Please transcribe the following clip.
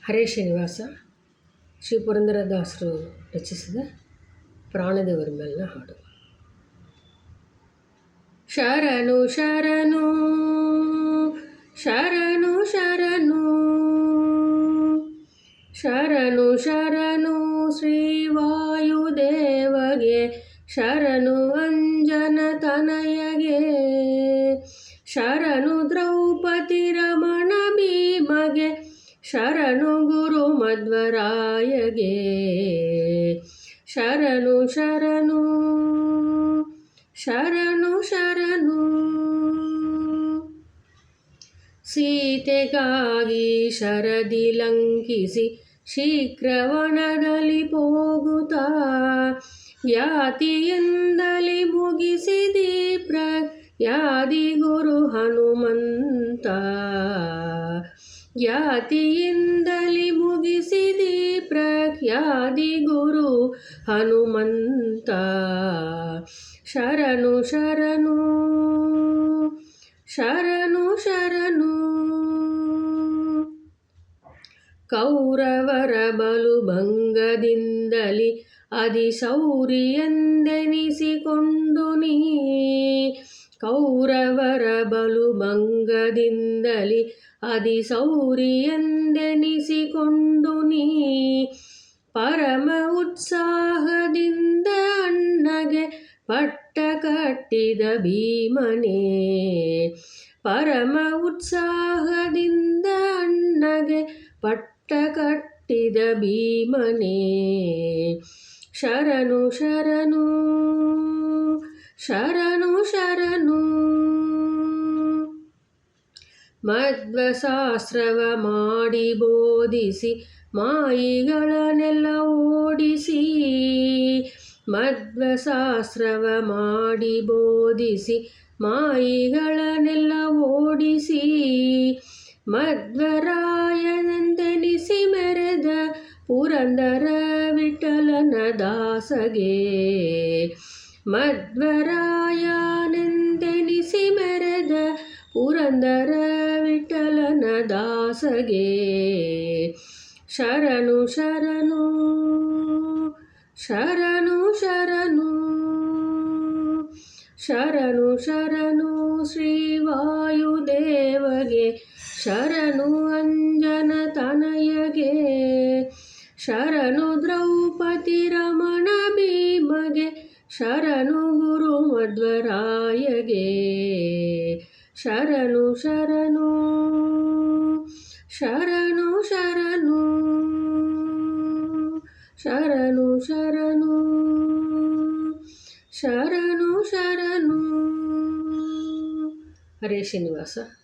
ಹರೇ ಶ್ರೀನಿವಾಸ ಶ್ರೀ ಪುರಂದರದಾಸರು ರಚಿಸಿದ ಪ್ರಾಣದೇವರ ಮೇಲಿನ ಹಾಡು. ಶರಣು ಶರಣು ಶರಣು ಶರಣು ಶರಣು ಶರಣು ಶ್ರೀ ವಾಯುದೇವಗೆ, ಶರಣು ಅಂಜನ ತನಯಗೆ, ಶರಣು ದ್ರೌಪದಿ ರಮಣ ಭೀಮಗೆ, ಶರಣು ಗುರು ಮಧ್ವರಾಯಗೆ. ಶರಣು ಶರಣು ಶರಣು ಶರಣು ಸೀತೆಗಾಗಿ ಶರದಿ ಲಂಕಿಸಿ ಶೀಘ್ರವನದಲ್ಲಿ ಹೋಗುತ್ತಾ, ಯಾತಿಯಿಂದಲೇ ಮುಗಿಸಿದಿ ಪ್ರಯಾದಿ ಗುರು ಹನುಮಂತ. ಯಾತಿಯಿಂದಲೇ ಮುಗಿಸಿದಿ ಪ್ರಯಾದಿ ಗುರು ಹನುಮಂತ. ಶರಣು ಶರಣು ಶರಣು ಶರಣು ಕೌರವರ ಬಲು ಭಂಗದಿಂದಲೇ ಅಧಿಶೌರಿಯೆಂದೆನಿಸಿಕೊಂಡು ನೀ, ಕೌರವರ ಬಲು ಭಂಗದಿಂದಲೇ ಅಧಿಶೌರಿಯೆಂದೆನಿಸಿಕೊಂಡು ನೀ, ಪರಮ ಉತ್ಸಾಹದಿಂದ ಅಣ್ಣಗೆ ಪಟ್ಟ ಕಟ್ಟಿದ ಭೀಮನೇ. ಪರಮ ಉತ್ಸಾಹದಿಂದ ಅಣ್ಣಗೆ ಪಟ್ಟ ಕಟ್ಟಿದ ಭೀಮನೇ. ಶರಣು ಶರಣು ಶರಣು ಶರಣು ಮಧ್ವಶಾಸ್ತ್ರವ ಮಾಡಿ ಬೋಧಿಸಿ ಮಾಯಿಗಳನ್ನೆಲ್ಲ ಓಡಿಸಿ, ಮಧ್ವಶಾಸ್ತ್ರವ ಮಾಡಿ ಬೋಧಿಸಿ ಮಾಯಿಗಳನ್ನೆಲ್ಲ ಓಡಿಸಿ, ಮಧ್ವರಾಯನೆಂದೆನಿಸಿ ಮೆರೆದ ಪುರಂದರ ವಿಠಲನ ದಾಸಗೆ. ಮಧ್ವರಾಯನೆಂದೆನಿಸಿ ಮೆರೆದ ಪುರಂದರ ವಿಠಲನ ದಾಸಗೆ. ಶರಣು ಶರಣು ಶರಣು ಶರಣು ಶರಣು ಶರಣು ಶ್ರೀ ವಾಯುದೇವಗೆ, ಶರಣು ಅಂಜನ ತನಯಗೆ, ಶರಣು ದ್ರೌಪದಿ ರಮಣ ಭೀಮಗೆ, ಶರಣು ಗುರು ಮಧ್ವರಾಯಗೆ. ಶರಣು ಶರಣು ಶರಣು ಶರಣು ಶರಣು ಶರಣು ಶರಣು ಶರಣು. ಹರೇ ಶ್ರೀನಿವಾಸ.